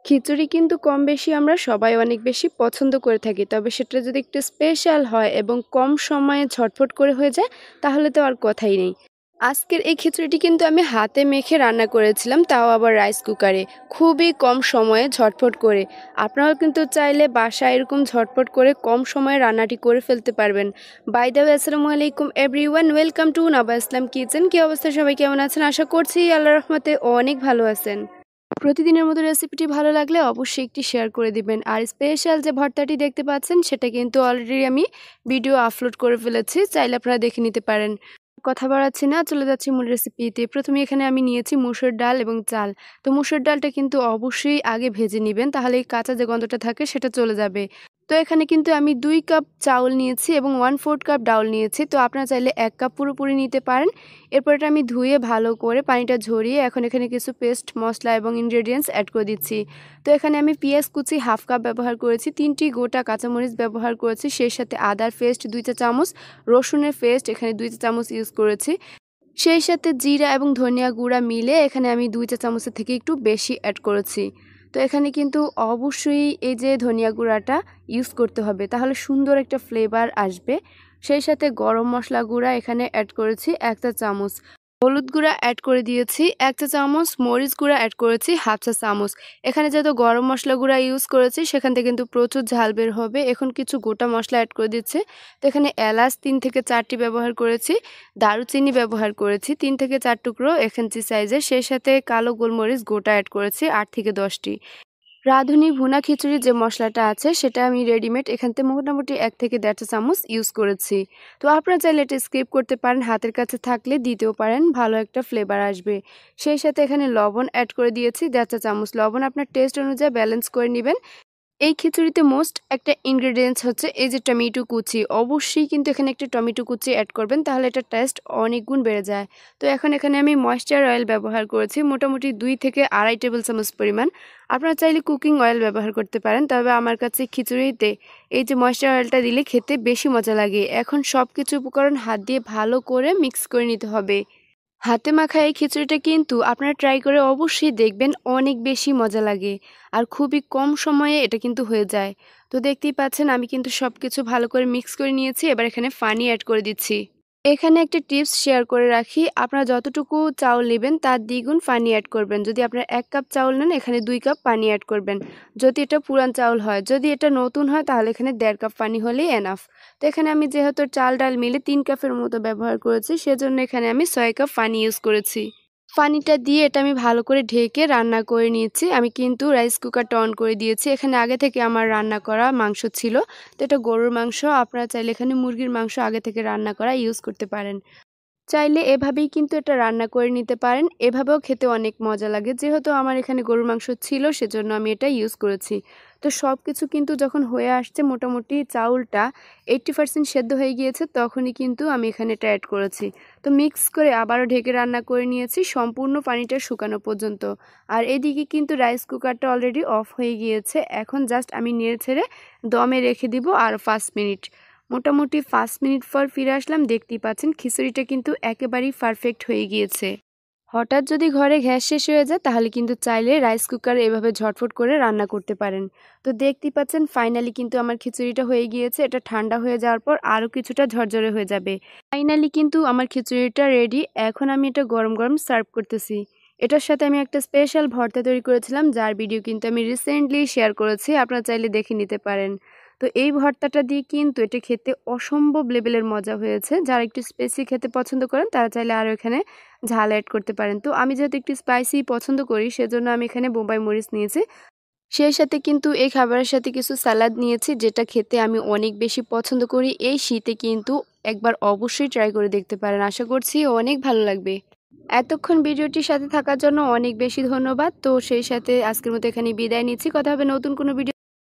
খিচুড়ি কিন্তু কম বেশি আমরা সবাই অনেক বেশি পছন্দ করে থাকি। তবে সেটা যদি একটু স্পেশাল হয় এবং কম সময়ে ঝটফট করে হয়ে যায় তাহলে তো আর কথাই নেই। আজকের এই খিচুড়িটি কিন্তু আমি হাতে মেখে রান্না করেছিলাম, তাও আবার রাইস কুকারে। খুবই কম সময়ে ঝটফট করে। আপনারাও কিন্তু চাইলে বাসায় এরকম ঝটফট করে কম সময়ে রান্নাটি করে ফেলতে পারবেন। বাই দ্য ওয়ে, আসসালামু আলাইকুম everyone, welcome to Naba Islam kitchen. কি অবস্থা, সবাই কেমন আছেন? আশা করছি আল্লাহর রহমতে অনেক ভালো আছেন। প্রতিদিনের মতো রেসিপিটি ভালো লাগলে অবশ্যই একটি শেয়ার করে দিবেন। আর স্পেশাল যে ভর্তাটি দেখতে পাচ্ছেন সেটা কিন্তু অলরেডি আমি ভিডিও আপলোড করে ফেলেছি, চাইলে আপনারা দেখে নিতে পারেন। কথা বাড়াচ্ছি না, চলে যাচ্ছি মূল রেসিপিতে। প্রথমে এখানে আমি নিয়েছি মুসুর ডাল এবং চাল। তো মুসুর ডালটা কিন্তু অবশ্যই আগে ভেজে নেবেন, তাহলে এই কাঁচা যে গন্ধটা থাকে সেটা চলে যাবে। তো এখানে কিন্তু আমি 2 কাপ চাউল নিয়েছি এবং 1/4 কাপ ডাউল নিয়েছি। তো আপনারা চাইলে 1 কাপ পুরোপুরি নিতে পারেন। এরপর এটা আমি ধুয়ে ভালো করে পানিটা ঝরিয়ে এখন এখানে কিছু পেস্ট মশলা এবং ইনগ্রেডিয়েন্টস অ্যাড করে দিচ্ছি। তো এখানে আমি পেঁয়াজ কুচি 1/2 কাপ ব্যবহার করেছি, 3টি গোটা কাঁচামরিচ ব্যবহার করেছি, সেই সাথে আদার পেস্ট 2 চা চামচ, রসুনের পেস্ট এখানে 2 চা চামচ ইউজ করেছি। সেই সাথে জিরা এবং ধনিয়া গুঁড়া মিলে এখানে আমি 2 চা চামচের থেকে একটু বেশি অ্যাড করেছি। তো এখানে কিন্তু অবশ্যই এই যে ধনিয়া গুঁড়াটা ইউজ করতে হবে, তাহলে সুন্দর একটা ফ্লেভার আসবে। সেই সাথে গরম মশলা গুঁড়া এখানে অ্যাড করেছি 1 চা চামচ। হলুদ গুঁড়া অ্যাড করে দিয়েছি 1 চা চামচ, মরিচ গুঁড়া অ্যাড করেছি 1/2 চা চামচ। এখানে যেহেতু গরম মশলা গুঁড়া ইউজ করেছি সেখান থেকে কিন্তু প্রচুর ঝাল বের হবে। এখন কিছু গোটা মশলা অ্যাড করে দিচ্ছি। তো এখানে এলাচ 3 থেকে 4টি ব্যবহার করেছি, দারুচিনি ব্যবহার করেছি 3 থেকে 4 টুকরো 1 ইঞ্চি সাইজের, সেই সাথে কালো গোলমরিচ গোটা অ্যাড করেছি 8 থেকে 10টি। রাঁধুনি ভুনা খিচুড়ির যে মশলাটা আছে সেটা আমি রেডিমেড এখান থেকে মোটামুটি 1 থেকে 1.5 চা চামচ ইউজ করেছি। তো আপনারা চাইলে এটা স্কিপ করতে পারেন, হাতের কাছে থাকলে দিতেও পারেন, ভালো একটা ফ্লেভার আসবে। সেই সাথে এখানে লবণ অ্যাড করে দিয়েছি 1.5 চা চামচ। লবণ আপনার টেস্ট অনুযায়ী ব্যালেন্স করে নেবেন। এই খিচুড়িতে মোস্ট একটা ইনগ্রেডিয়েন্টস হচ্ছে এই যে টমেটো কুচি। অবশ্যই কিন্তু এখানে একটা টমেটো কুচি অ্যাড করবেন, তাহলে এটা টেস্ট অনেক গুণ বেড়ে যায়। তো এখন এখানে আমি ময়েশ্চার অয়েল ব্যবহার করেছি মোটামুটি 2 থেকে 2.5 টেবিল চামচ পরিমাণ। আপনারা চাইলে কুকিং অয়েল ব্যবহার করতে পারেন, তবে আমার কাছে খিচুড়িতে এই যে ময়েশ্চার অয়েলটা দিলে খেতে বেশি মজা লাগে। এখন সব কিছু উপকরণ হাত দিয়ে ভালো করে মিক্স করে নিতে হবে। হাতে মাখা এই খিচুড়িটা কিন্তু আপনারা ট্রাই করে অবশ্যই দেখবেন, অনেক বেশি মজা লাগে। আর খুবই কম সময়ে এটা কিন্তু হয়ে যায়। তো দেখতেই পাচ্ছেন আমি কিন্তু সব কিছু ভালো করে মিক্স করে নিয়েছি। এবার এখানে পানি অ্যাড করে দিচ্ছি। এখানে একটা টিপস শেয়ার করে রাখি, আপনারা যতটুকু চাউল নেবেন তার দ্বিগুণ পানি অ্যাড করবেন। যদি আপনারা 1 কাপ চাউল নেন এখানে 2 কাপ পানি অ্যাড করবেন, যদি এটা পুরান চাউল হয়। যদি এটা নতুন হয় তাহলে এখানে 1.5 কাপ পানি হলেই এনাফ। তো এখানে আমি যেহেতু চাল ডাল মিলে 3 কাপের মতো ব্যবহার করেছি, সেজন্য এখানে আমি 6 কাপ পানি ইউজ করেছি। পানিটা দিয়ে এটা আমি ভালো করে ঢেকে রান্না করে নিয়েছি। আমি কিন্তু রাইস কুকারটা অন করে দিয়েছি। এখানে আগে থেকে আমার রান্না করা মাংস ছিল। তো এটা গরুর মাংস, আপনারা চাইলে এখানে মুরগির মাংস আগে থেকে রান্না করা ইউজ করতে পারেন। চাইলে এভাবেই কিন্তু এটা রান্না করে নিতে পারেন, এভাবেও খেতে অনেক মজা লাগে। যেহেতু আমার এখানে গরুর মাংস ছিল সেজন্য আমি এটা ইউজ করেছি। তো সব কিছু কিন্তু যখন হয়ে আসছে, মোটামুটি চাউলটা 80% সেদ্ধ হয়ে গিয়েছে, তখনই কিন্তু আমি এখানে এটা অ্যাড করেছি। তো মিক্স করে আবারও ঢেকে রান্না করে নিয়েছি সম্পূর্ণ পানিটা শুকানো পর্যন্ত। আর এদিকে কিন্তু রাইস কুকারটা অলরেডি অফ হয়ে গিয়েছে। এখন জাস্ট আমি নেড়ে ছেড়ে দমে রেখে দিব আর 5 মিনিট। মোটামুটি 5 মিনিট পর ফিরে আসলাম। দেখতেই পাচ্ছেন খিচুড়িটা কিন্তু একেবারেই পারফেক্ট হয়ে গিয়েছে। হঠাৎ যদি ঘরে গ্যাস শেষ হয়ে যায় তাহলে কিন্তু চাইলে রাইস কুকারে এভাবে ঝটফট করে রান্না করতে পারেন। তো দেখতেই পাচ্ছেন ফাইনালি কিন্তু আমার খিচুড়িটা হয়ে গিয়েছে। এটা ঠান্ডা হয়ে যাওয়ার পর আরও কিছুটা ঝরঝরে হয়ে যাবে। ফাইনালি কিন্তু আমার খিচুড়িটা রেডি। এখন আমি এটা গরম গরম সার্ভ করতেছি। এটার সাথে আমি একটা স্পেশাল ভর্তা তৈরি করেছিলাম, যার ভিডিও কিন্তু আমি রিসেন্টলি শেয়ার করেছি, আপনারা চাইলে দেখে নিতে পারেন। তো এই ভর্তাটা দিয়ে কিন্তু এটা খেতে অসম্ভব লেভেলের মজা হয়েছে। যারা একটু স্পাইসি খেতে পছন্দ করেন তারা চাইলে আরও এখানে ঝাল অ্যাড করতে পারেন। তো আমি যেহেতু একটু স্পাইসি পছন্দ করি সেজন্য আমি এখানে বোম্বাই মরিচ নিয়েছি। সেই সাথে কিন্তু এই খাবারের সাথে কিছু সালাদ নিয়েছি, যেটা খেতে আমি অনেক বেশি পছন্দ করি। এই শীতে কিন্তু একবার অবশ্যই ট্রাই করে দেখতে পারেন, আশা করছি অনেক ভালো লাগবে। এতক্ষণ ভিডিওটির সাথে থাকার জন্য অনেক বেশি ধন্যবাদ। তো সেই সাথে আজকের মতো এখানে বিদায় নিচ্ছি। কথা হবে নতুন কোনো ভিডিও।